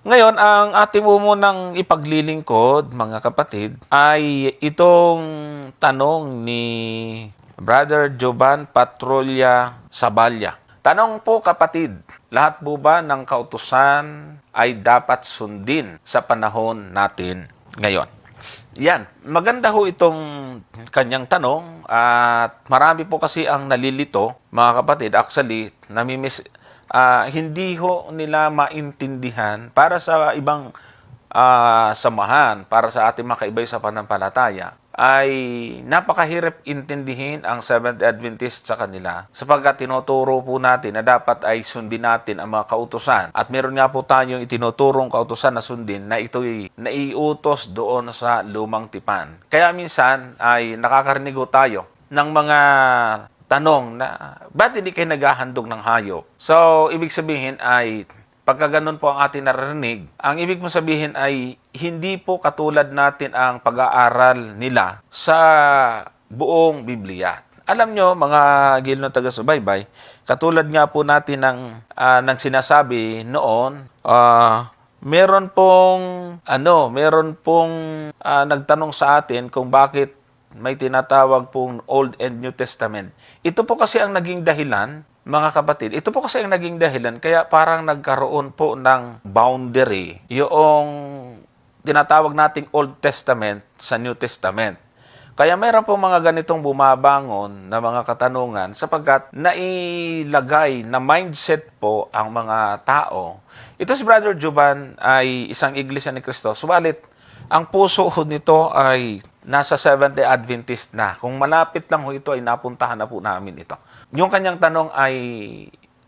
Ngayon, ang ating umunang ipaglilingkod, mga kapatid, ay itong tanong ni Brother Jovan Patrolya Saballa. Tanong po kapatid, lahat po ba ng kautusan ay dapat sundin sa panahon natin ngayon? Yan, maganda ho itong kanyang tanong at marami po kasi ang nalilito, mga kapatid. Actually, hindi ho nila maintindihan para sa ibang samahan, para sa ating mga kaibay sa pananampalataya, ay napakahirap intindihin ang Seventh Adventist sa kanila sapagkat tinuturo po natin na dapat ay sundin natin ang mga kautusan. At meron nga po tayong itinuturong kautusan na sundin na ito'y naiutos doon sa lumang tipan. Kaya minsan ay nakakarinig tayo ng mga tanong na, ba't hindi kayo naghahandog ng hayop? So, ibig sabihin ay, pagka ganun po ang ating naririnig, ang ibig mo sabihin ay hindi po katulad natin ang pag-aaral nila sa buong Biblia. Alam nyo, mga giliw na taga-subaybay, katulad nga po natin ng sinasabi noon, meron pong nagtanong sa atin kung bakit may tinatawag pong Old and New Testament. Ito po kasi ang naging dahilan, mga kapatid, ito po kasi ang naging dahilan kaya parang nagkaroon po ng boundary yung tinatawag nating Old Testament sa New Testament. Kaya mayroon po mga ganitong bumabangon na mga katanungan sapagkat nailagay na mindset po ang mga tao. Ito si Brother Jovan ay isang Iglesia ni Cristo, subalit ang puso nito ay nasa Seventh-day Adventist na. Kung malapit lang ho ito, ay napuntahan na po namin ito. Yung kanyang tanong ay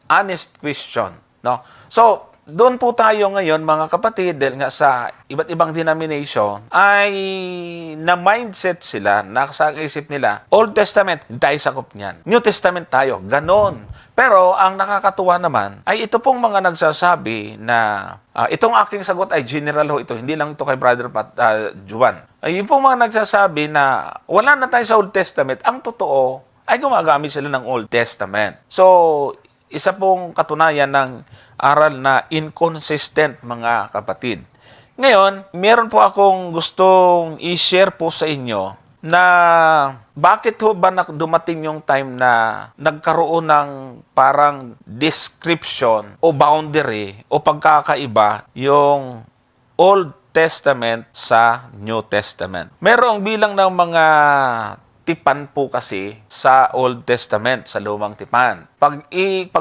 honest question. No? So, doon po tayo ngayon, mga kapatid, dahil nga sa iba't ibang denomination, ay na-mindset sila, nakasakisip nila, Old Testament, hindi tayo sakop niyan. New Testament tayo, ganon. Pero, ang nakakatuwa naman, ay ito pong mga nagsasabi na, itong aking sagot ay general ho ito, hindi lang ito kay Brother Juan. Ay yung pong mga nagsasabi na, wala na tayo sa Old Testament, ang totoo, ay gumagamit sila ng Old Testament. So, isa pong katunayan ng aral na inconsistent, mga kapatid. Ngayon, meron po akong gustong i-share po sa inyo na bakit ho ba dumating yung time na nagkaroon ng parang description o boundary o pagkakaiba yung Old Testament sa New Testament. Merong bilang ng mga tipan po kasi sa Old Testament, sa lumang tipan. Pag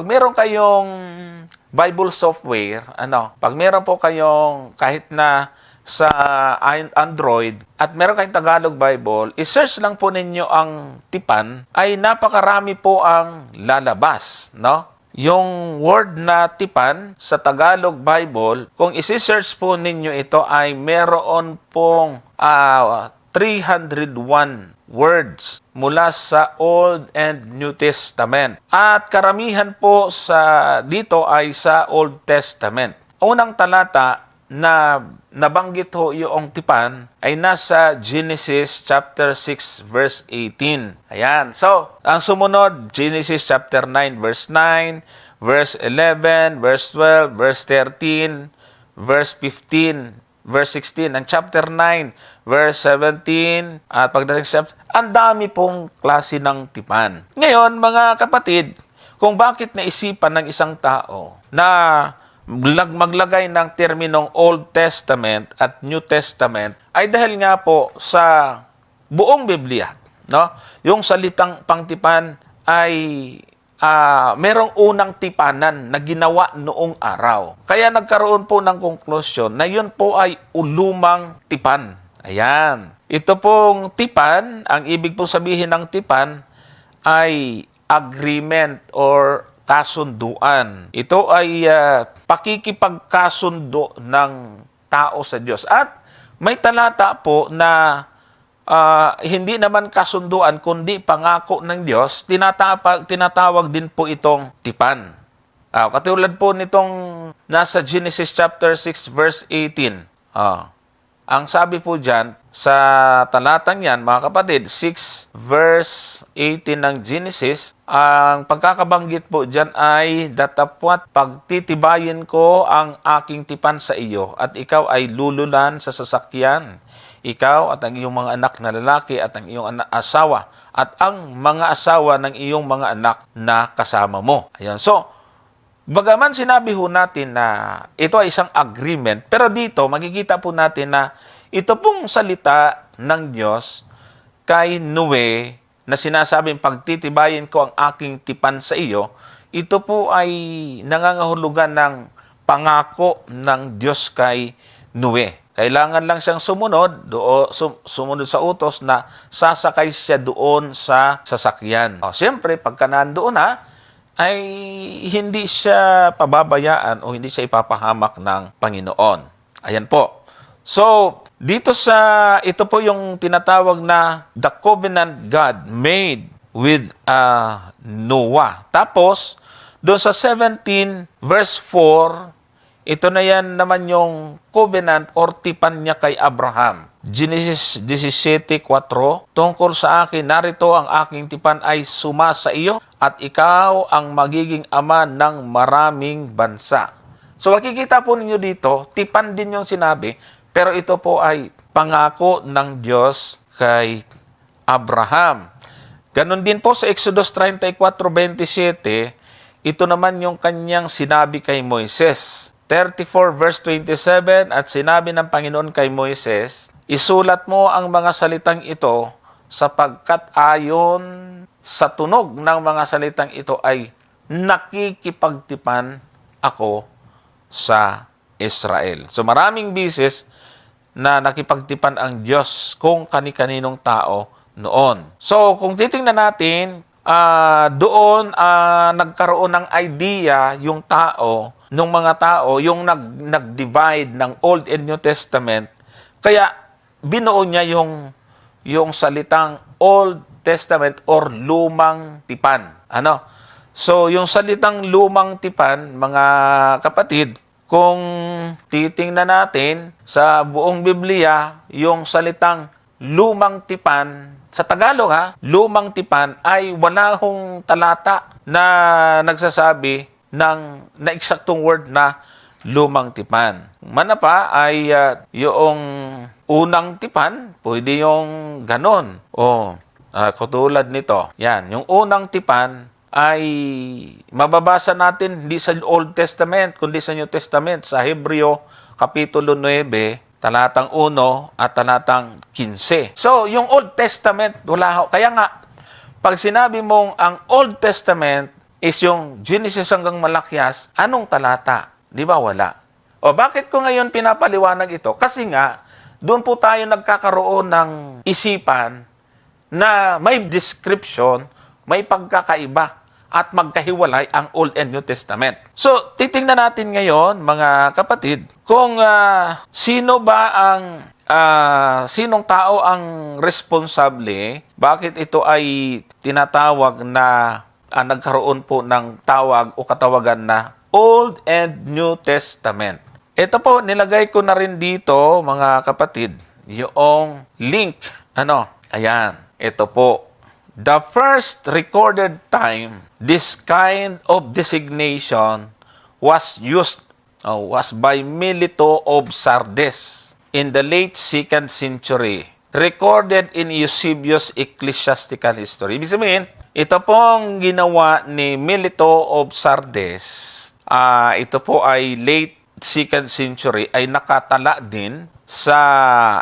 meron kayong Bible software, pag meron po kayong kahit na sa Android at meron kayong Tagalog Bible, i-search lang po ninyo ang tipan, ay napakarami po ang lalabas, no? Yung word na tipan sa Tagalog Bible, kung isi-search po ninyo ito ay meron pong 301 words mula sa Old and New Testament. At karamihan po dito ay sa Old Testament. Unang talata na nabanggit ho yung tipan ay nasa Genesis chapter 6 verse 18. Ayan. So, ang sumunod, Genesis chapter 9 verse 9, verse 11, verse 12, verse 13, verse 15, verse 16, ang chapter 9, verse 17, at pagdating sa ang dami pong klase ng tipan. Ngayon, mga kapatid, kung bakit naisipan ng isang tao na maglagay ng terminong Old Testament at New Testament ay dahil nga po sa buong Biblia, no? Yung salitang pangtipan ay merong unang tipanan na ginawa noong araw. Kaya nagkaroon po ng konklusyon na yun po ay ulumang tipan. Ayan. Ito pong tipan, ang ibig pong sabihin ng tipan ay agreement or kasunduan. Ito ay pakikipagkasundo ng tao sa Diyos. At may talata po na hindi naman kasunduan kundi pangako ng Diyos, tinatawag din po itong tipan. Katulad po nitong nasa Genesis chapter 6 verse 18. Ang sabi po dyan, sa talatang yan, mga kapatid, 6 verse 18 ng Genesis, ang pagkakabanggit po dyan ay datapwat pagtitibayin ko ang aking tipan sa iyo at ikaw ay lululan sa sasakyan. Ikaw at ang iyong mga anak na lalaki at ang iyong asawa at ang mga asawa ng iyong mga anak na kasama mo. Ayan. So, bagaman sinabi ho natin na ito ay isang agreement, pero dito makikita po natin na ito pong salita ng Diyos kay Noe na sinasabing pagtitibayin ko ang aking tipan sa iyo, ito po ay nangangahulugan ng pangako ng Diyos kay Noe. Kailangan lang siyang sumunod sa utos na sasakay siya doon sa sasakyan. Siyempre, pagka nandoon na, ay hindi siya pababayaan o hindi siya ipapahamak ng Panginoon. Ayan po. So, ito po yung tinatawag na the covenant God made with Noah. Tapos, doon sa 17 verse 4, ito na yan naman yung covenant or tipan niya kay Abraham. Genesis 17:4, tungkol sa akin, narito ang aking tipan ay sumasa iyo at ikaw ang magiging ama ng maraming bansa. So makikita po ninyo dito, tipan din yung sinabi, pero ito po ay pangako ng Diyos kay Abraham. Ganon din po sa Exodus 34:27, ito naman yung kanyang sinabi kay Moises. 34 verse 27, at sinabi ng Panginoon kay Moises, isulat mo ang mga salitang ito sapagkat ayon sa tunog ng mga salitang ito ay nakikipagtipan ako sa Israel. So maraming bisis na nakipagtipan ang Diyos kung kani-kaninong tao noon. So kung titingnan natin, doon nagkaroon ng idea yung tao, nung mga tao, yung nag-divide ng Old and New Testament, kaya binuo niya yung salitang Old Testament or lumang tipan. Ano? So, yung salitang lumang tipan, mga kapatid, kung titingnan natin sa buong Biblia, yung salitang lumang tipan, sa Tagalog lumang tipan ay wala hong talata na nagsasabi na eksaktong word na lumang tipan. Manapa ay yung unang tipan, pwede yung ganon. Katulad nito. Yan, yung unang tipan ay mababasa natin hindi sa Old Testament, kundi sa New Testament, sa Hebreo, Kapitulo 9, talatang 1 at talatang 15. So, yung Old Testament, wala. Kaya nga, pag sinabi mong ang Old Testament is yung Genesis hanggang Malakyas, anong talata? Di ba wala? O bakit ko ngayon pinapaliwanag ito? Kasi nga, doon po tayo nagkakaroon ng isipan na may description, may pagkakaiba, at magkahiwalay ang Old and New Testament. So, titingnan natin ngayon, mga kapatid, kung sinong tao ang responsable, bakit ito ay tinatawag na nagkaroon po ng tawag o katawagan na Old and New Testament. Ito po, nilagay ko na rin dito, mga kapatid, yung link. Ayan, ito po. The first recorded time this kind of designation was by Melito of Sardes in the late 2nd century, recorded in Eusebius' Ecclesiastical History. Ibig sabihin, ito pong ginawa ni Melito of Sardes, ito po ay late 2nd century, ay nakatala din sa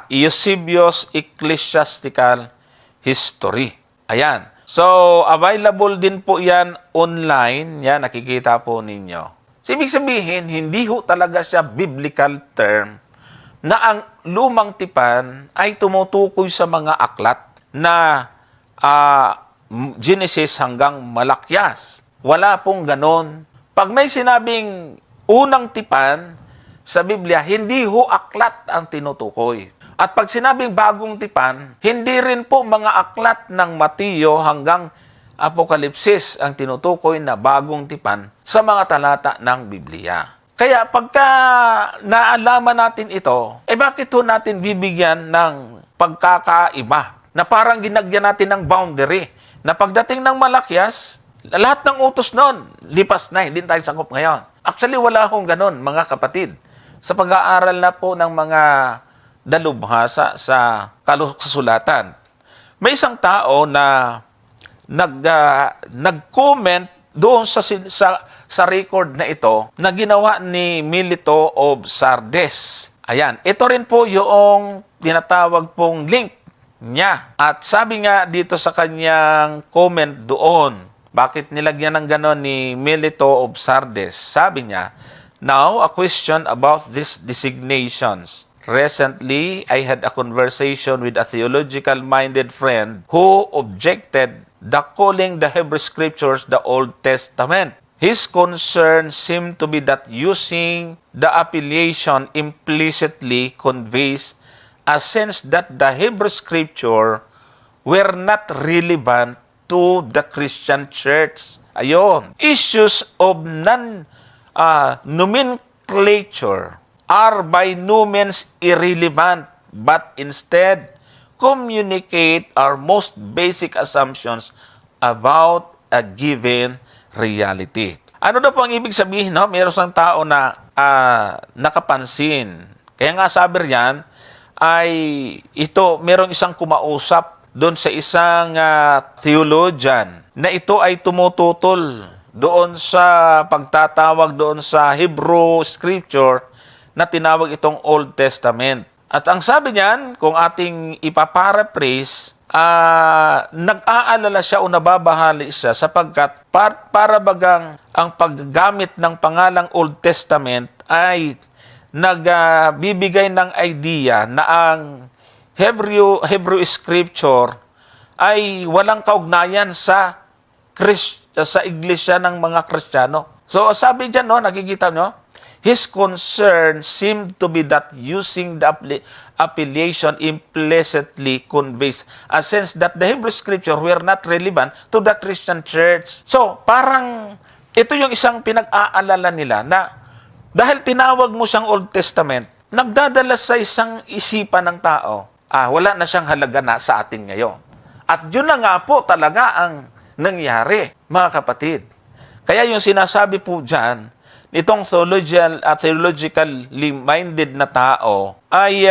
Eusebius' Ecclesiastical History. Ayan. So, available din po yan online. Yan, nakikita po ninyo. So, ibig sabihin, hindi ho talaga siya biblical term na ang lumang tipan ay tumutukoy sa mga aklat na Genesis hanggang Malakyas. Wala pong ganon. Pag may sinabing unang tipan sa Biblia, hindi ho aklat ang tinutukoy. At pag sinabing bagong tipan, hindi rin po mga aklat ng Mateo hanggang Apokalipsis ang tinutukoy na bagong tipan sa mga talata ng Biblia. Kaya pagka naalaman natin ito, bakit ho natin bibigyan ng pagkakaiba? Na parang ginagyan natin ng boundary. Na pagdating ng Malakyas, lahat ng utos noon, lipas na, hindi tayo sakop ngayon. Actually, wala hong ganun, mga kapatid. Sa pag-aaral na po ng mga dalubhasa sa kasulatan, may isang tao na nag-comment doon sa record na ito na ginawa ni Milito of Sardes. Ayan, ito rin po yung tinatawag pong link niya. At sabi nga dito sa kanyang comment doon, bakit nilagyan ng ganon ni Milito of Sardes? Sabi niya, now a question about these designations. Recently, I had a conversation with a theological-minded friend who objected the calling the Hebrew Scriptures the Old Testament. His concern seemed to be that using the appellation implicitly conveys a sense that the Hebrew Scripture were not relevant to the Christian church. Ayon. Issues of nomenclature are by no means irrelevant, but instead communicate our most basic assumptions about a given reality. Ano daw po ang ibig sabihin? No? Mayroon isang tao na nakapansin. Kaya nga sabi riyan, ay ito, mayroong isang kumausap doon sa isang theologian na ito ay tumututol doon sa pagtatawag doon sa Hebrew Scripture na tinawag itong Old Testament. At ang sabi niyan, kung ating ipaparaphrase, nag-aalala siya o nababahali siya sapagkat para bagang ang paggamit ng pangalang Old Testament ay nagbibigay ng idea na ang Hebrew Scripture ay walang kaugnayan sa iglesia ng mga Kristiyano. So sabi diyan, no, nakikita nyo, his concern seemed to be that using the appellation implicitly conveys a sense that the Hebrew Scripture were not relevant to the Christian church. So, parang ito yung isang pinag-aalala nila na dahil tinawag mo siyang Old Testament, nagdadala sa isang isipan ng tao, wala na siyang halaga na sa atin ngayon. At yun na nga po talaga ang nangyari, mga kapatid. Kaya yung sinasabi po dyan, itong theologically minded na tao ay,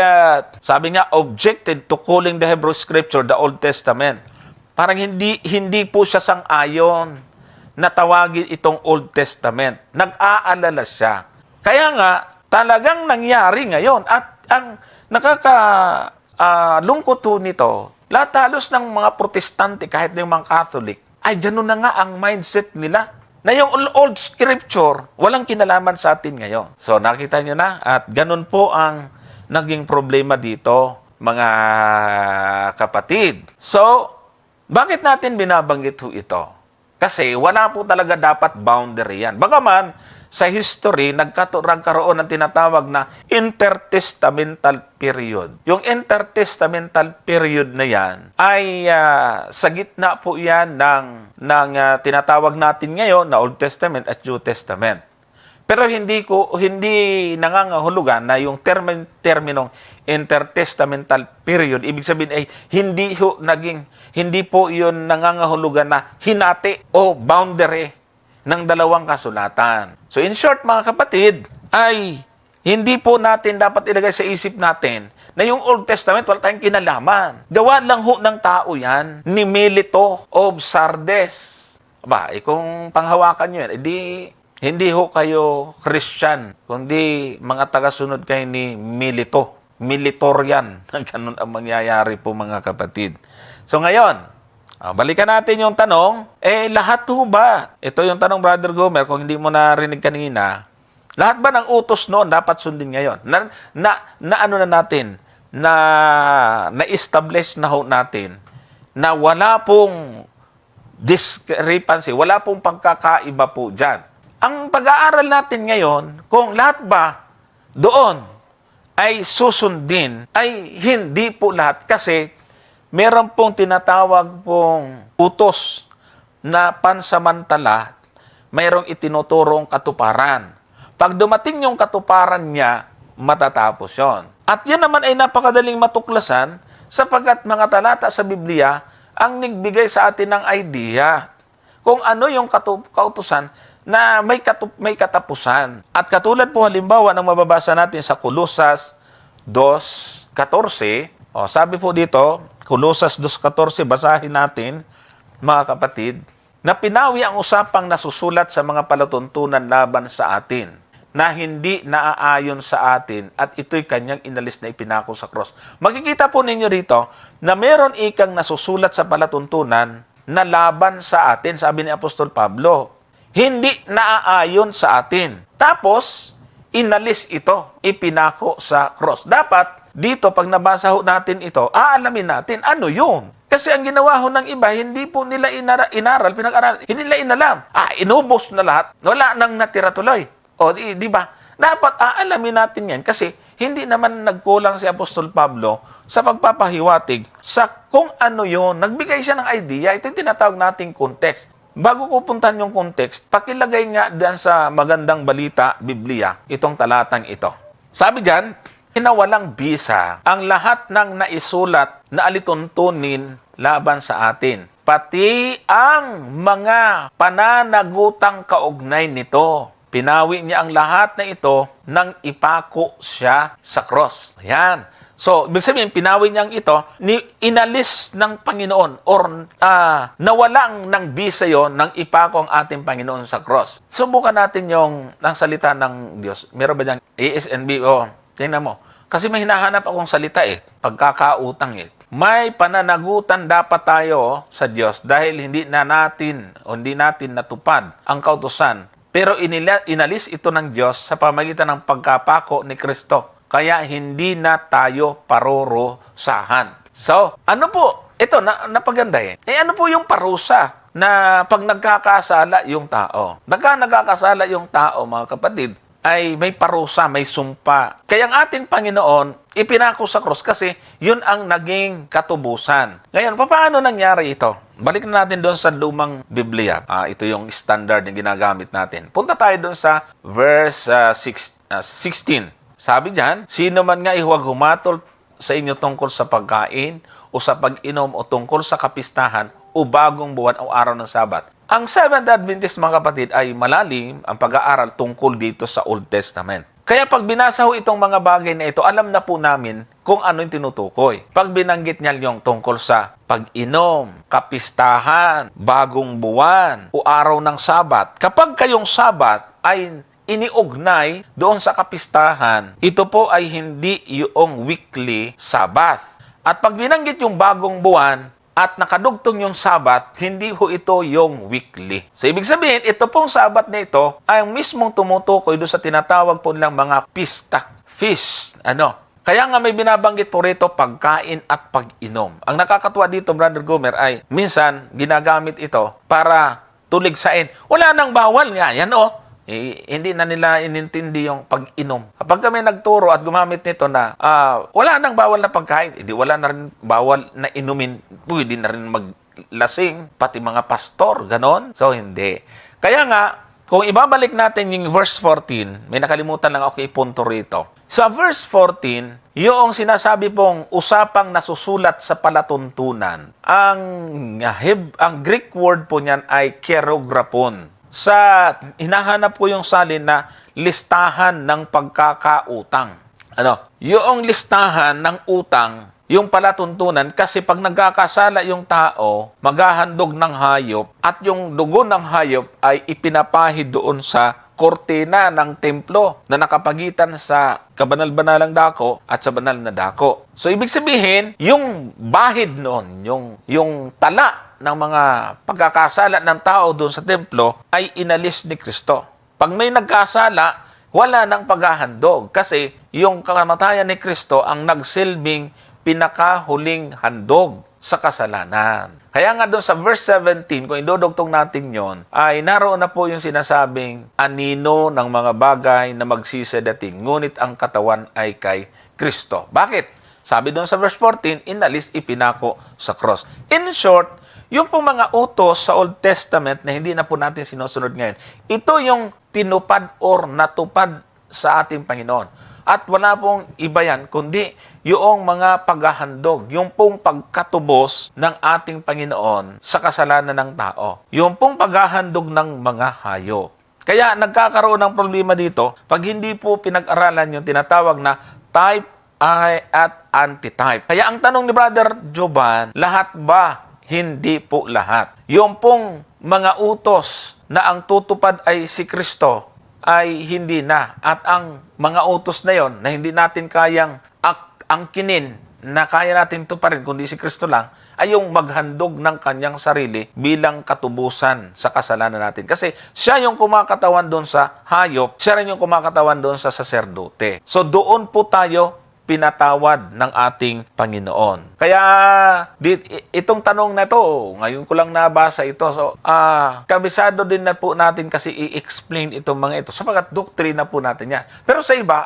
sabi nga, objected to calling the Hebrew Scripture the Old Testament. Parang hindi po siya sang-ayon na tawagin itong Old Testament. Nag-aalala siya. Kaya nga, talagang nangyari ngayon. At ang nakakalungkot nito, lahat halos ng mga protestante, kahit ng mga Catholic, ay ganun na nga ang mindset nila. Na yung old scripture, walang kinalaman sa atin ngayon. So, nakita nyo na, at ganun po ang naging problema dito, mga kapatid. So, bakit natin binabanggit ito? Kasi wala po talaga dapat boundary yan. Bagaman, sa history, nagkaroon ng tinatawag na intertestamental period. Yung intertestamental period na yan ay sa gitna po yan ng tinatawag natin ngayon na Old Testament at New Testament. Pero hindi nangangahulugan na yung terminong intertestamental period, ibig sabihin ay hindi po yun nangangahulugan na hinati o boundary ng dalawang kasulatan. So in short, mga kapatid, ay hindi po natin dapat ilagay sa isip natin na yung Old Testament wala tayong kinalaman. Gawa lang ho ng tao yan ni Milito of Sardes. Kung panghawakan nyo yan, hindi ho kayo Christian, kundi mga tagasunod kayo ni Milito. Militorian. Ganun ang mangyayari po, mga kapatid. So ngayon, balikan natin yung tanong, lahat ho ba? Ito yung tanong, Brother Gomer, kung hindi mo narinig kanina, lahat ba ng utos noon dapat sundin ngayon? Na-establish na ho natin na wala pong discrepancy, wala pong pagkakaiba po dyan. Ang pag-aaral natin ngayon, kung lahat ba doon ay susundin, ay hindi po lahat kasi meron pong tinatawag pong utos na pansamantala, mayroong itinuturong katuparan. Pag dumating yung katuparan niya, matatapos yon. At yan naman ay napakadaling matuklasan sapagkat mga talata sa Biblia ang nagbigay sa atin ng idea kung ano yung kautusan na may katapusan. At katulad po halimbawa ng mababasa natin sa Kolosas 2:14, sabi po dito, Kolosas 2:14, basahin natin, mga kapatid, na pinawi ang usapang nasusulat sa mga palatuntunan laban sa atin, na hindi naaayon sa atin at ito'y kanyang inalis na ipinako sa cross. Makikita po ninyo rito na meron ikang nasusulat sa palatuntunan na laban sa atin, sabi ni Apostol Pablo. Hindi naaayon sa atin. Tapos, inalis ito, ipinako sa cross. Dapat, dito, pag nabasa ho natin ito, aalamin natin, ano yun? Kasi ang ginawa ho ng iba, hindi po nila inaral, pinag-aralan, hindi nila inalam. Inubos na lahat, wala nang natira tuloy. O, di ba? Dapat aalamin natin yan kasi hindi naman nagkulang si Apostol Pablo sa pagpapahiwatig sa kung ano yun. Nagbigay siya ng idea. Ito yung tinatawag nating context. Bago ko puntahan yung context, pakilagay nga dyan sa magandang balita, Biblia, itong talatang ito. Sabi dyan, walang bisa ang lahat ng naisulat na alituntunin laban sa atin, pati ang mga pananagutang kaugnay nito. Pinawi niya ang lahat na ito nang ipako siya sa cross. Ayan. So, ibig sabihin, pinawi niya ito, inalis ng Panginoon or nawalang ng bisa yon nang ipako ang ating Panginoon sa cross. Subukan natin yung salita ng Diyos. Meron ba dyan? ASNB, tingnan mo. Kasi may hinahanap akong salita pagkakautang May pananagutan dapat tayo sa Diyos dahil hindi natin natupad ang kautusan. Pero inalis ito ng Diyos sa pamagitan ng pagkapako ni Kristo. Kaya hindi na tayo parurusahan. So, ano po? Ito, napaganda ano po yung parusa na pag nagkakasala yung tao? Nagkakasala yung tao, mga kapatid, ay may parusa, may sumpa. Kaya ang ating Panginoon, ipinako sa cross kasi yun ang naging katubusan. Ngayon, paano nangyari ito? Balik na natin doon sa lumang Biblia. Ito yung standard na ginagamit natin. Punta tayo doon sa verse 16. Sabi diyan, sino man nga huwag humatol sa inyo tungkol sa pagkain o sa pag-inom o tungkol sa kapistahan o bagong buwan o araw ng Sabat. Ang Seventh Adventist, mga kapatid, ay malalim ang pag-aaral tungkol dito sa Old Testament. Kaya pag binasa ho itong mga bagay na ito, alam na po namin kung ano yung tinutukoy. Pag binanggit niya yung tungkol sa pag-inom, kapistahan, bagong buwan, o araw ng Sabat. Kapag kayong Sabat ay iniugnay doon sa kapistahan, ito po ay hindi yung weekly Sabbath. At pag binanggit yung bagong buwan, at nakadugtong yung Sabat, hindi ho ito yung weekly. So, ibig sabihin, ito pong Sabat na ito ay ang mismong tumutukoy doon sa tinatawag po nilang mga pista. Feast. Kaya nga may binabanggit po rito pagkain at pag-inom. Ang nakakatuwa dito, Brother Gomer, ay minsan ginagamit ito para tuligsain. Wala nang bawal nga. Yan hindi na nila inintindi yung pag-inom. Kapag kami nagturo at gumamit nito na wala nang bawal na pagkain, hindi wala na rin bawal na inumin, pwede na rin maglasing, pati mga pastor, ganon. So, hindi. Kaya nga, kung ibabalik natin yung verse 14, may nakalimutan lang ako ipunto rito. Sa verse 14, yung sinasabi pong usapang nasusulat sa palatuntunan, ang Greek word po niyan ay kerograpon. Hinahanap ko yung salin na listahan ng pagkakautang. Yung listahan ng utang, yung palatuntunan, kasi pag nagkakasala yung tao, maghahandog ng hayop, at yung dugo ng hayop ay ipinapahid doon sa kortina ng templo na nakapagitan sa kabanal-banalang dako at sa banal na dako. So, ibig sabihin, yung bahid noon, yung tala ng mga pagkakasala ng tao doon sa templo ay inalis ni Kristo. Pag may nagkasala, wala nang paghahandog kasi yung kamatayan ni Kristo ang nagsilbing pinakahuling handog sa kasalanan. Kaya nga doon sa verse 17, kung idudugtong natin yon, ay naroon na po yung sinasabing anino ng mga bagay na magsisadating, ngunit ang katawan ay kay Kristo. Bakit? Sabi doon sa verse 14, inalis, ipinako sa cross. In short, Yung pong mga utos sa Old Testament na hindi na po natin sinusunod ngayon, ito yung tinupad or natupad sa ating Panginoon. At wala pong iba yan, kundi yung mga paghahandog, yung pong pagkatubos ng ating Panginoon sa kasalanan ng tao. Yung pong paghahandog ng mga hayop. Kaya nagkakaroon ng problema dito pag hindi po pinag-aralan yung tinatawag na type at antitype. Kaya ang tanong ni Brother Jovan, lahat ba? Hindi po lahat. Yung pong mga utos na ang tutupad ay si Kristo ay hindi na. At ang mga utos na yon na hindi natin kayang angkinin, na kaya natin tuparin kundi si Kristo lang, ay yung maghandog ng kanyang sarili bilang katubusan sa kasalanan natin. Kasi siya yung kumakatawan doon sa hayop, siya rin yung kumakatawan doon sa saserdote. So doon po tayo pinatawad ng ating Panginoon. Kaya itong tanong na to, ngayon ko lang nabasa ito. So, kabisado din na po natin kasi i-explain itong mga ito. Sapagat doktrina po natin yan. Pero sa iba,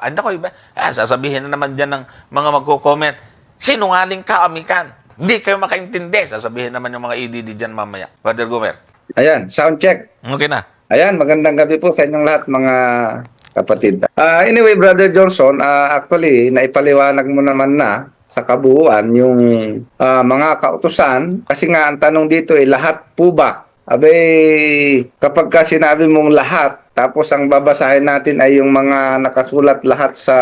sasabihin na naman dyan ng mga magko-comment, sinungaling ka, amikan. Hindi kayo makaintindi. Sasabihin naman yung mga EDD dyan mamaya. Brother Gomer. Ayan, sound check. Okay na. Ayan, magandang gabi po sa inyong lahat, mga kapatid. Anyway, Brother Johnson, actually, naipaliwanag mo naman na sa kabuuan yung mga kautusan. Kasi nga, ang tanong dito ay lahat po ba? Kapag ka sinabi mong lahat, tapos ang babasahin natin ay yung mga nakasulat lahat sa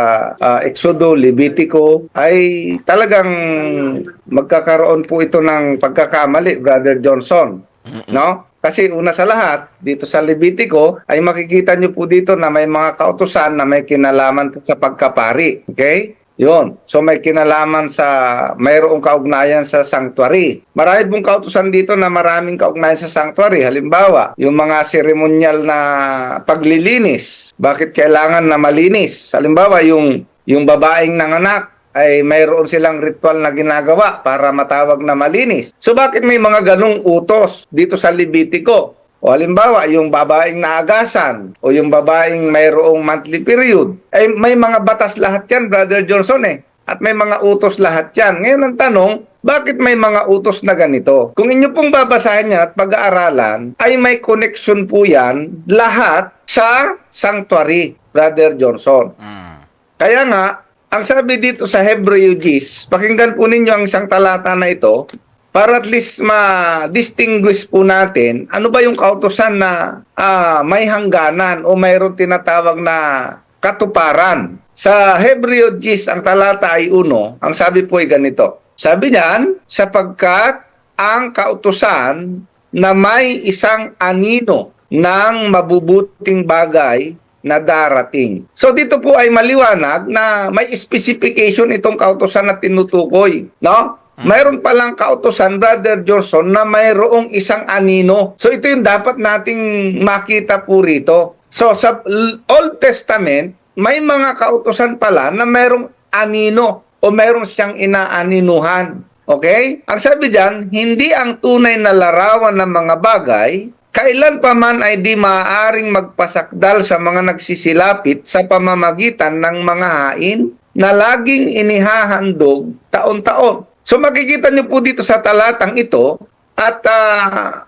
Exodo, Levitico, ay talagang magkakaroon po ito ng pagkakamali, Brother Johnson. No? Kasi una sa lahat, dito sa Levitico, ay makikita nyo po dito na may mga kautusan na may kinalaman po sa pagkapari. Okay? Yun. So may kinalaman sa, mayroong kaugnayan sa sanctuary. Marami pong kautusan dito na maraming kaugnayan sa sanctuary. Halimbawa, yung mga seremonyal na paglilinis. Bakit kailangan na malinis? Halimbawa, yung babaeng nanganak, ay mayroon silang ritual na ginagawa para matawag na malinis. So bakit may mga ganong utos dito sa Levitico? O halimbawa, yung babaeng naagasan o yung babaeng mayroong monthly period, ay may mga batas lahat yan, Brother Johnson At may mga utos lahat yan. Ngayon ang tanong, bakit may mga utos na ganito? Kung inyo pong babasahin yan at pag-aaralan, ay may connection po yan lahat sa sanctuary, Brother Johnson. Kaya nga, ang sabi dito sa Hebrews, pakinggan po ninyo ang isang talata na ito para at least ma-distinguish po natin ano ba yung kautusan na may hangganan o mayroon tinatawag na katuparan. Sa Hebrews, ang talata ay 1, ang sabi po ay ganito. Sabi niyan, sapagkat ang kautusan na may isang anino ng mabubuting bagay na darating. So dito po ay maliwanag na may specification itong kautusan na tinutukoy, no? Mayroon palang kautusan, Brother Johnson, na mayroong isang anino. So ito yung dapat nating makita po rito. So sa Old Testament, may mga kautusan pala na mayroong anino o mayroong siyang inaaninuhan. Okay? Ang sabi diyan, hindi ang tunay na larawan ng mga bagay kailan pa man ay di maaaring magpasakdal sa mga nagsisilapit sa pamamagitan ng mga hain na laging inihahandog taon-taon. So makikita niyo po dito sa talatang ito at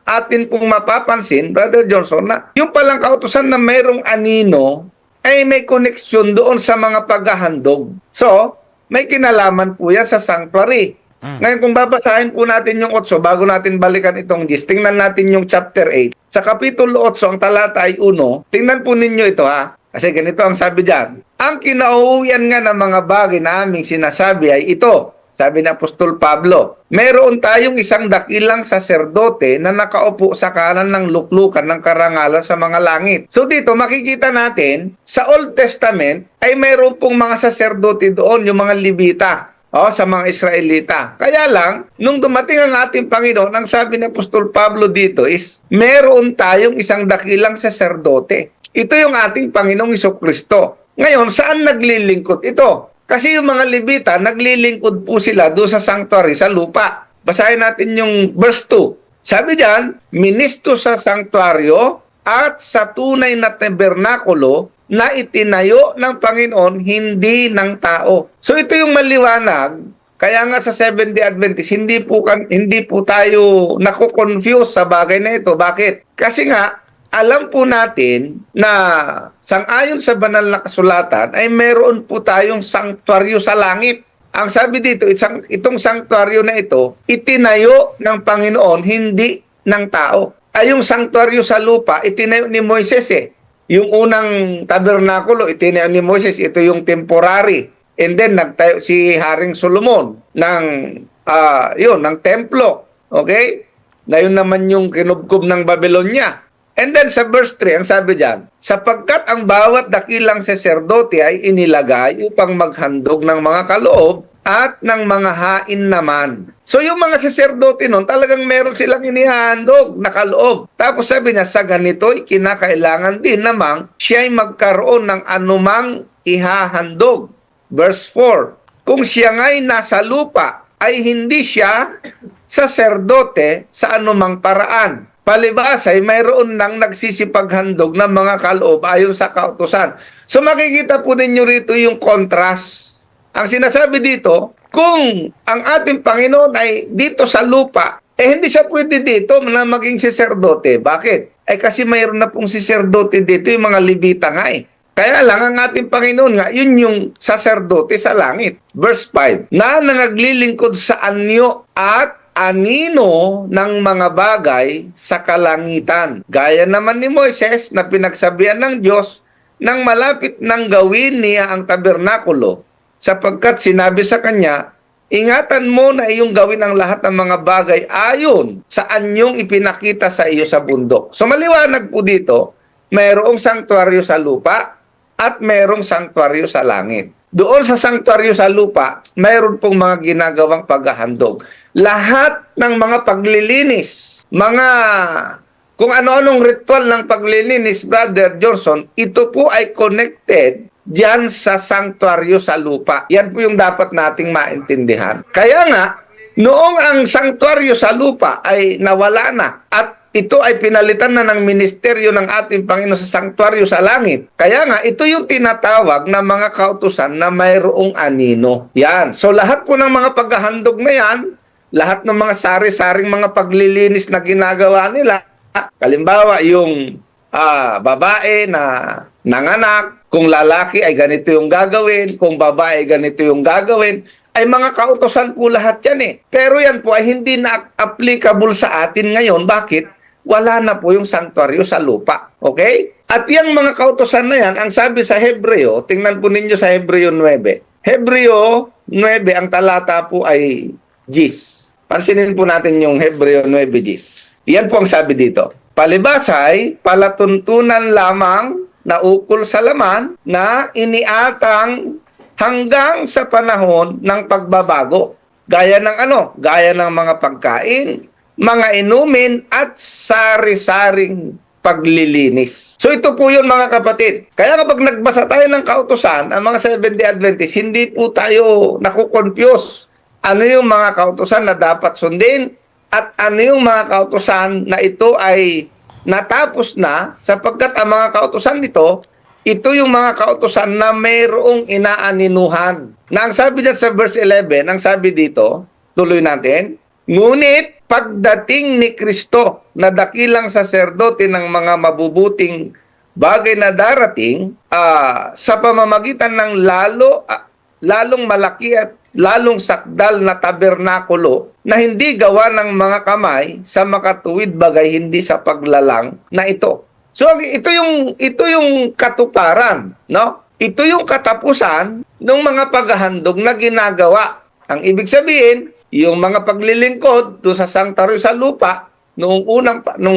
atin pong mapapansin, Brother Johnson, na yung palang kautusan na mayroong anino ay may koneksyon doon sa mga paghahandog. So, may kinalaman po yan sa sanctuary. Ngayon, kung babasahin po natin yung 8, bago natin balikan itong gist, tingnan natin yung chapter 8. Sa kapitulo 8, ang talata ay 1, tingnan po ninyo ito Kasi ganito ang sabi dyan. Ang kinauuwian nga ng mga bagay na aming sinasabi ay ito. Sabi ni Apostol Pablo, meron tayong isang dakilang saserdote na nakaupo sa kanan ng luklukan ng karangalan sa mga langit. So dito makikita natin, sa Old Testament ay mayroon pong mga saserdote doon, yung mga Levita. Sa mga Israelita. Kaya lang, nung dumating ang ating Panginoon, ang sabi ni Apostol Pablo dito is, meron tayong isang dakilang saserdote. Ito yung ating Panginoong Jesucristo. Ngayon, saan naglilingkod ito? Kasi yung mga Levita, naglilingkod po sila doon sa sanctuary, sa lupa. Basahin natin yung verse 2. Sabi diyan, ministro sa sanctuaryo at sa tunay na tabernakulo na itinayo ng Panginoon, hindi ng tao. So ito yung maliwanag, Kaya nga sa Seventh-day Adventist, hindi po tayo nako-confuse sa bagay na ito. Bakit? Kasi nga, alam po natin na sang-ayon sa banal na kasulatan ay meron po tayong sanctuaryo sa langit. Ang sabi dito, itong sanctuaryo na ito, itinayo ng Panginoon, hindi ng tao. Ay yung sanctuaryo sa lupa, itinayo ni Moises eh. Yung unang tabernakulo, itinayo ni Moises, ito yung temporary. And then nagtayo si Haring Solomon ng ng templo. Okay? Na yun naman yung kinubkob ng Babylonia. And then sa verse 3, ang sabi diyan, sapagkat ang bawat dakilang saserdote ay inilagay upang maghandog ng mga kaloob at ng mga hain naman. So yung mga saserdote nun, talagang meron silang inihandog na kaloob. Tapos sabi niya, sa ganito'y kinakailangan din namang siya'y magkaroon ng anumang ihahandog. Verse 4, kung siya nga'y nasa lupa, ay hindi siya saserdote sa anumang paraan. Palibas ay mayroon nang nagsisipaghandog ng mga kaloob ayon sa kautusan. So makikita po ninyo rito yung contrast. Ang sinasabi dito, kung ang ating Panginoon ay dito sa lupa, hindi siya pwede dito na maging saserdote. Bakit? Kasi mayroon na pong saserdote dito, yung mga Levita nga eh. Kaya lang ang ating Panginoon nga, yun yung saserdote sa langit. Verse 5, na naglilingkod sa anyo at anino ng mga bagay sa kalangitan. Gaya naman ni Moises na pinagsabihan ng Diyos nang malapit nang gawin niya ang tabernakulo, sapagkat sinabi sa kanya, ingatan mo na iyong gawin ang lahat ng mga bagay ayon sa anyong ipinakita sa iyo sa bundok. So maliwanag po dito, mayroong sanktuaryo sa lupa at mayroong sanktuaryo sa langit. Doon sa sanktuaryo sa lupa, mayroon pong mga ginagawang paghahandog. Lahat ng mga paglilinis, kung ano-anong ritual ng paglilinis, Brother Johnson, ito po ay connected diyan sa sanktuaryo sa lupa. Yan po yung dapat nating maintindihan. Kaya nga, noong ang sanktuaryo sa lupa ay nawala na at ito ay pinalitan na ng ministeryo ng ating Panginoon sa sanktuaryo sa langit. Kaya nga, ito yung tinatawag na mga kautusan na mayroong anino. Yan. So lahat po ng mga paghahandog na yan, lahat ng mga sari-saring mga paglilinis na ginagawa nila, kalimbawa yung babae na nanganak, kung lalaki ay ganito yung gagawin, kung babae ay ganito yung gagawin, ay mga kautusan po lahat yan eh. Pero yan po ay hindi na applicable sa atin ngayon. Bakit? Wala na po yung sanktuaryo sa lupa. Okay? At yung mga kautusan na yan, ang sabi sa Hebreo, tingnan po ninyo sa Hebreo 9. Hebreo 9, ang talata po ay Gis. Pansinin po natin yung Hebreo 9 Gis. Yan po ang sabi dito. Palibas ay palatuntunan lamang na ukol sa laman na iniatang hanggang sa panahon ng pagbabago. Gaya ng Gaya ng mga pagkain, mga inumin at sari-saring paglilinis. So ito po yun mga kapatid. Kaya kapag nagbasa tayo ng kautusan, ang mga Seventh-day Adventist, hindi po tayo nakukonfuse. Ano yung mga kautusan na dapat sundin at ano yung mga kautusan na ito ay natapos na sapagkat ang mga kautusan nito, ito yung mga kautusan na mayroong inaaninuhan. Na ang sabi dyan sa verse 11, ang sabi dito, tuloy natin, ngunit pagdating ni Kristo na dakilang saserdote ng mga mabubuting bagay na darating sa pamamagitan ng lalong malaki at lalong sakdal na tabernakulo na hindi gawa ng mga kamay sa makatuwid bagay hindi sa paglalang na ito. So ito yung katuparan, no? Ito yung katapusan ng mga paghahandog na ginagawa. Ang ibig sabihin, yung mga paglilingkod do sa sanktuaryo sa lupa noong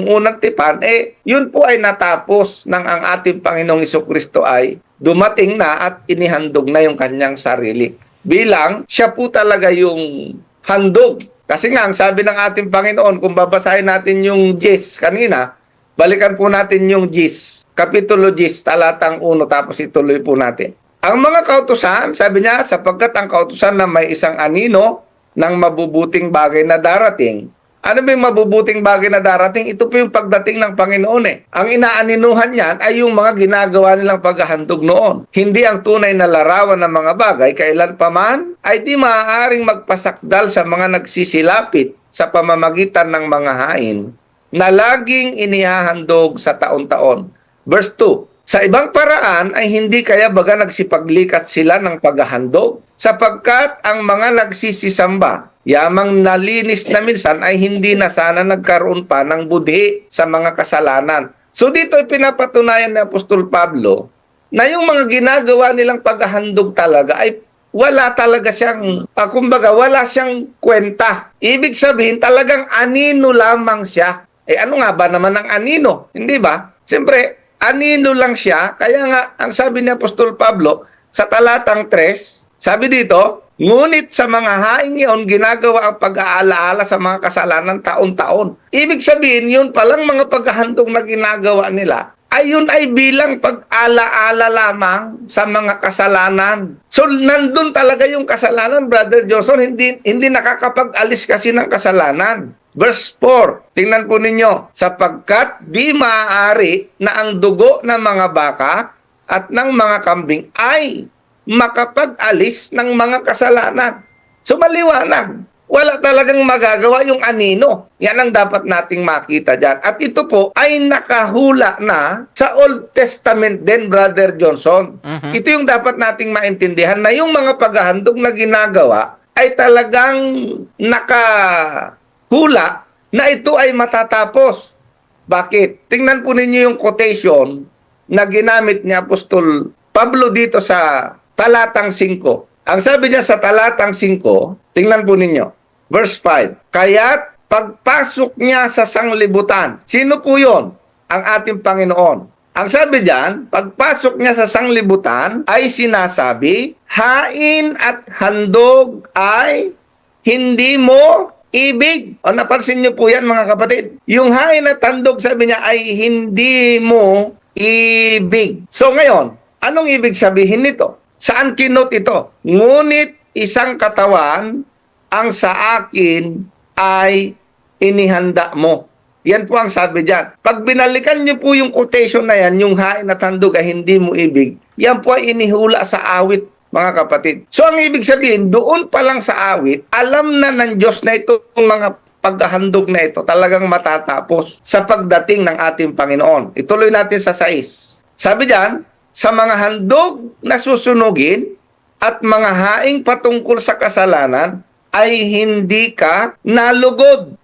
unang tipan, yun po ay natapos ng ang ating Panginoong Jesucristo ay dumating na at inihandog na yung kanyang sarili. Bilang siya po talaga yung handog. Kasi nga, ang sabi ng ating Panginoon, kung babasahin natin yung Gis kanina, balikan po natin yung Gis, Kapitulo 10, talatang 1, tapos ituloy po natin. Ang mga kautusan, sabi niya, sapagkat ang kautusan na may isang anino ng mabubuting bagay na darating Ano ba yung mabubuting bagay na darating? Ito po yung pagdating ng Panginoon eh. Ang inaaninuhan niyan ay yung mga ginagawa nilang paghahandog noon. Hindi ang tunay na larawan ng mga bagay, kailan pa man, ay di maaaring magpasakdal sa mga nagsisilapit sa pamamagitan ng mga hain na laging inihahandog sa taon-taon. Verse 2, sa ibang paraan ay hindi kaya baga nagsipaglikat sila ng paghahandog, sapagkat ang mga nagsisisamba, yamang nalinis na minsan ay hindi na sana nagkaroon pa ng budhi sa mga kasalanan. So dito ay pinapatunayan ni Apostol Pablo na yung mga ginagawa nilang paghahandog talaga ay wala talaga siyang, kumbaga wala siyang kwenta. Ibig sabihin talagang anino lamang siya. Ano nga ba naman ang anino? Hindi ba? Siyempre, anino lang siya. Kaya nga, ang sabi ni Apostol Pablo sa talatang 3, sabi dito, ngunit sa mga haing iyon, ginagawa ang pag-aalaala sa mga kasalanan taon-taon. Ibig sabihin, yun palang mga paghahandog na ginagawa nila, ayun ay bilang pag-alaala lamang sa mga kasalanan. So, nandun talaga yung kasalanan, Brother Johnson, hindi nakakapag-alis kasi ng kasalanan. Verse 4, tingnan po ninyo, sapagkat di maaari na ang dugo ng mga baka at ng mga kambing ay makapag-alis ng mga kasalanan. So maliwanag, wala talagang magagawa yung anino. Yan ang dapat nating makita dyan. At ito po ay nakahula na sa Old Testament din, Brother Johnson. Ito yung dapat nating maintindihan na yung mga paghahandog na ginagawa ay talagang nakahula na ito ay matatapos. Bakit? Tingnan po ninyo yung quotation na ginamit ni Apostol Pablo dito sa talatang 5. Ang sabi niya sa talatang 5, tingnan po ninyo, verse 5, kaya't pagpasok niya sa sanglibutan. Sino po yon? Ang ating Panginoon. Ang sabi diyan, pagpasok niya sa sanglibutan ay sinasabi, hain at handog ay hindi mo ibig. O napansin niyo po yan mga kapatid. Yung hain at handog sabi niya ay hindi mo ibig. So ngayon, anong ibig sabihin nito? Saan kinot ito? Ngunit isang katawan ang sa akin ay inihanda mo. Yan po ang sabi dyan. Pag binalikan niyo po yung quotation na yan, yung hain at handog ay hindi mo ibig, yan po ay inihula sa awit, mga kapatid. So ang ibig sabihin, doon pa lang sa awit, alam na ng Diyos na ito, yung mga paghahandog na ito, talagang matatapos sa pagdating ng ating Panginoon. Ituloy natin sa 6. Sabi dyan, sa mga handog na susunugin at mga haing patungkol sa kasalanan ay hindi ka nalugod.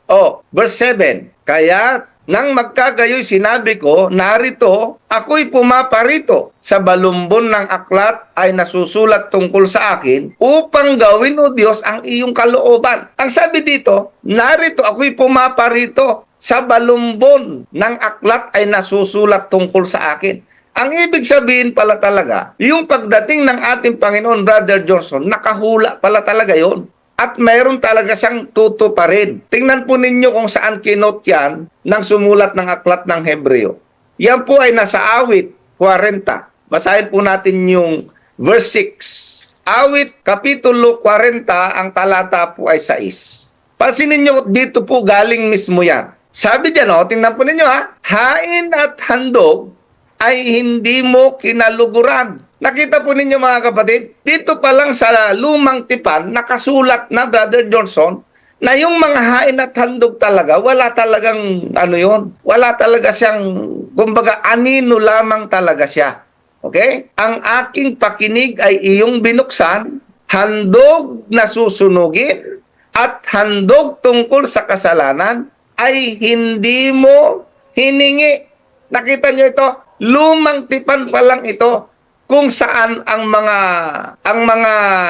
Verse 7. Kaya nang magkagayoy sinabi ko, narito, ako'y pumaparito. Sa balumbon ng aklat ay nasusulat tungkol sa akin upang gawin, O Diyos, ang iyong kalooban. Ang sabi dito, narito, ako'y pumaparito. Sa balumbon ng aklat ay nasusulat tungkol sa akin. Ang ibig sabihin pala talaga, yung pagdating ng ating Panginoon, Brother Johnson, nakahula pala talaga yon. At mayroon talaga siyang tutuparin. Tingnan po ninyo kung saan kinot yan ng sumulat ng aklat ng Hebreo. Yan po ay nasa awit 40. Basahin po natin yung verse 6. Awit, kapitulo 40, ang talata po ay 6. Pansinin nyo, dito po galing mismo yan. Sabi dyan, tingnan po ninyo hain at handog ay hindi mo kinaluguran. Nakita po ninyo mga kapatid, dito pa lang sa lumang tipan, nakasulat na, Brother Johnson, na yung mga hain at handog talaga, wala talagang wala talaga siyang, kumbaga, anino lamang talaga siya. Okay? Ang aking pakinig ay iyong binuksan, handog na susunugin, at handog tungkol sa kasalanan ay hindi mo hiningi. Nakita nyo ito? Lumang tipan pa lang ito kung saan ang mga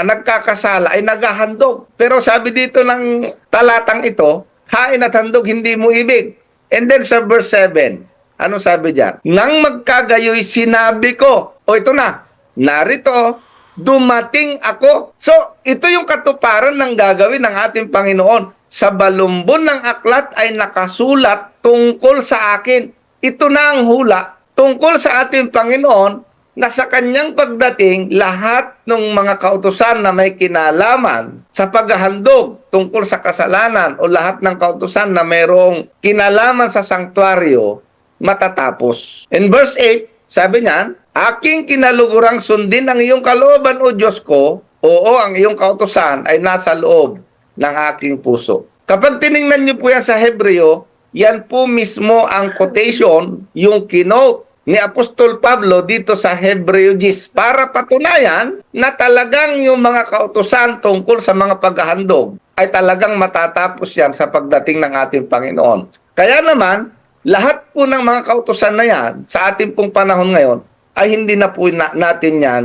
nagkakasala ay naghahandog. Pero sabi dito ng talatang ito, hain at handog hindi mo ibig. And then sa verse 7, ano sabi diyan? Nang magkagayoy sinabi ko, ito na, narito, dumating ako. So, ito yung katuparan ng gagawin ng ating Panginoon. Sa balumbon ng aklat ay nakasulat tungkol sa akin. Ito na ang hula tungkol sa ating Panginoon na sa kanyang pagdating, lahat ng mga kautusan na may kinalaman sa paghahandog tungkol sa kasalanan o lahat ng kautusan na mayroong kinalaman sa sanktuaryo, matatapos. In verse 8, sabi niyan, aking kinalugurang sundin ang iyong kalooban, O Diyos ko, oo, ang iyong kautusan ay nasa loob ng aking puso. Kapag tiningnan niyo po yan sa Hebreo, yan po mismo ang quotation, yung kinote ni Apostol Pablo dito sa Hebreogis para patunayan na talagang yung mga kautusan tungkol sa mga paghahandog ay talagang matatapos yan sa pagdating ng ating Panginoon. Kaya naman, lahat po ng mga kautusan na yan sa ating pong panahon ngayon ay hindi na po natin yan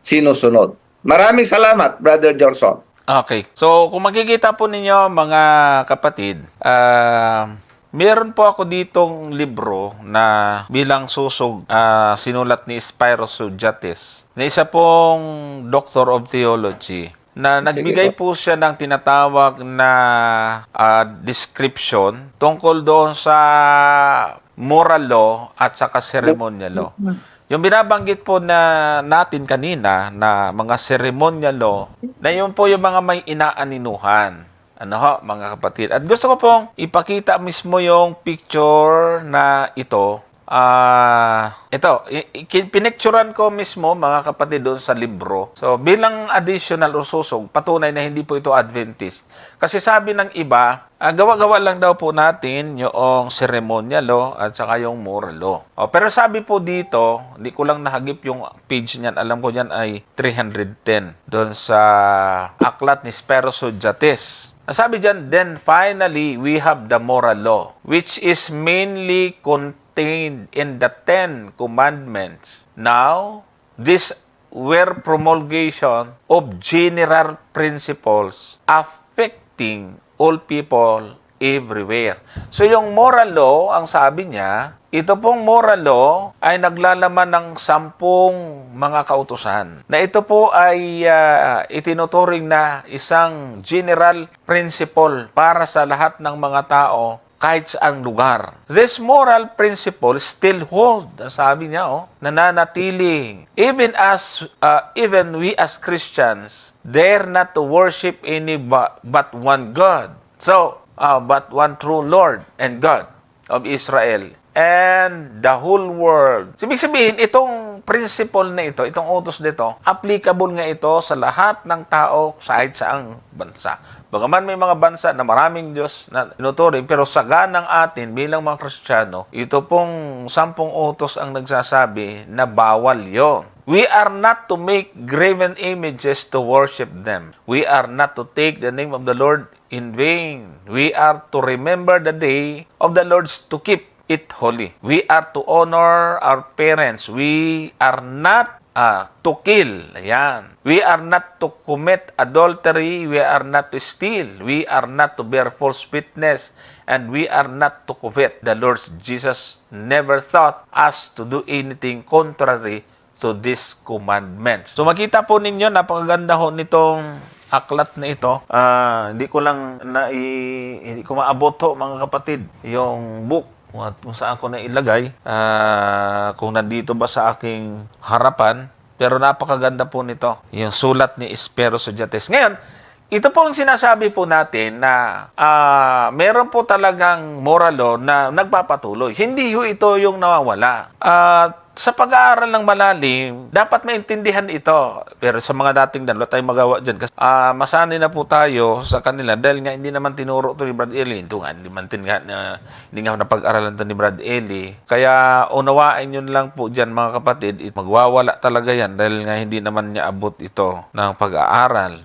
sinusunod. Maraming salamat, Brother Johnson. Okay. So, kung makikita po ninyo, mga kapatid, meron po ako ditong libro na bilang susog sinulat ni Spyros Zodhiates, na isa pong Doctor of Theology, na nagbigay po siya ng tinatawag na description tungkol doon sa moral law at saka ceremonial law. Yung binabanggit po na natin kanina na mga ceremonial law, na yun po yung mga may inaaninuhan. Ano ho, mga kapatid. At gusto ko pong ipakita mismo yung picture na ito. Pinicturan ko mismo, mga kapatid, doon sa libro. So, bilang additional o susog, patunay na hindi po ito Adventist. Kasi sabi ng iba, gawa-gawa lang daw po natin yung ceremonial law at saka yung moral law. Pero sabi po dito, hindi ko lang nahagip yung page niyan. Alam ko niyan ay 310 doon sa aklat ni Spyros Zodhiates. Sabi diyan, then finally, we have the moral law, which is mainly contained in the 10 Commandments. Now, these were promulgation of general principles affecting all people everywhere. So, yung moral law, ang sabi niya, ito pong moral law ay naglalaman ng 10 mga kautusan. Na ito po ay itinuturing na isang general principle para sa lahat ng mga tao kahit saang lugar. This moral principle still hold, sabi niya, nananatiling. Even we as Christians dare not to worship any but one God. So, but one true Lord and God of Israel and the whole world. Ibig sabihin, itong principle na ito, itong utos nito, applicable nga ito sa lahat ng tao sa kahit saang bansa. Bagaman may mga bansa na maraming Diyos na tinuturing, pero sa ganang atin bilang mga Kristiyano, ito pong 10 utos ang nagsasabi na bawal yon. We are not to make graven images to worship them. We are not to take the name of the Lord in vain. We are to remember the day of the Lord to keep it holy. We are to honor our parents. We are not to kill. Ayan. We are not to commit adultery. We are not to steal. We are not to bear false witness. And we are not to covet. The Lord Jesus never thought us to do anything contrary to this commandment. So makita po ninyo, napakaganda ho nitong aklat na ito. Hindi ko maabot ho, mga kapatid, yung book kung saan ko na ilagay, kung nandito ba sa aking harapan, pero napakaganda po nito, yung sulat ni Spyros Zodhiates. Ngayon, ito po ang sinasabi po natin na meron po talagang moral law na nagpapatuloy. Hindi ho ito yung nawawala. Sa pag-aaral ng malalim, dapat maintindihan ito. Pero sa mga dating wala tayong magawa dyan. Kasi masanay na po tayo sa kanila dahil nga hindi naman tinuro ito ni Brad Eli. Ito nga, hindi nga napag-aralan ito ni Brad Eli. Kaya unawain nyo lang po dyan, mga kapatid, magwawala talaga yan dahil nga hindi naman niya abot ito ng pag-aaral.